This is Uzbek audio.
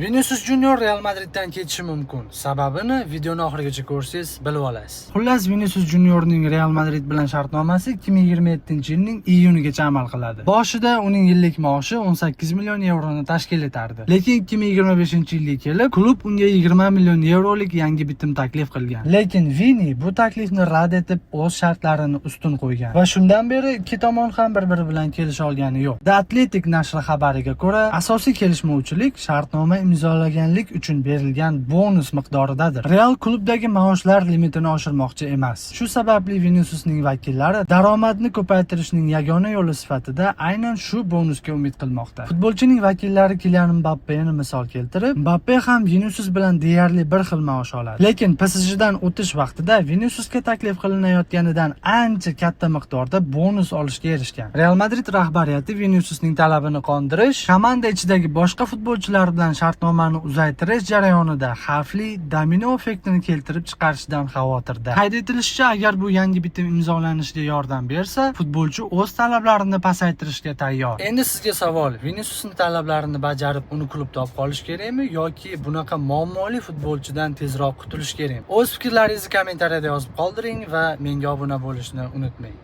Vinicius Junior Real Madriddan ketishi mumkin. Sababini videoni oxirigacha ko'rsangiz bilib olasiz. Xullas, Vinicius Juniorning Real Madrid bilan shartnomasi 2027-yilning iyunigacha amal qiladi. Boshida uning yillik maoshi 18 million yevroni tashkil etardi. Lekin 2025-yilga kelib, klub unga 20 million yevrolik yangi bitim taklif qilgan. Lekin Vini bu taklifni rad etib, o'z shartlarini ustun qo'ygan. Va shundan beri ikki tomon ham bir-biri bilan kelisha olgani yo'q. The Athletic nashri xabariga ko'ra, asosiy kelishmovchilik shartnoma imzolaganlik uchun berilgan bonus miqdoridadir. Real klubdagi maoshlar limitini oshirmoqchi emas. Shu sababli Viniciusning vakillari daromadni ko'paytirishning yagona yo'li sifatida aynan shu bonusga umid qilmoqda. Futbolchining vakillari Kylian Mbappeni misol keltirib, Mbappe ham Vinicius bilan deyarli bir xil maosh oladi. Lekin PSJdan o'tish vaqtida Viniciusga taklif qilinayotganidan ancha katta miqdorda bonus olishga erishgan. Real Madrid rahbariyati Viniciusning talabini qondirish, komanda ichidagi boshqa futbolchilar bilan shartnomani uzaytirish jarayonida xavfli domino effektini keltirib chiqarishidan xavotirda. Qayd etilishicha, agar bu yangi bitim imzolanishiga yordam bersa, futbolchi o'z talablarini pasaytirishga tayyor. Endi sizga savol: Viniciusning talablarini bajarib, uni klubda olib qolish kerakmi yoki bunaqa muammoli futbolchidan tezroq qutulish kerakmi? O'z fikrlaringizni kommentariyada yozib qoldiring va menga obuna bo'lishni unutmang.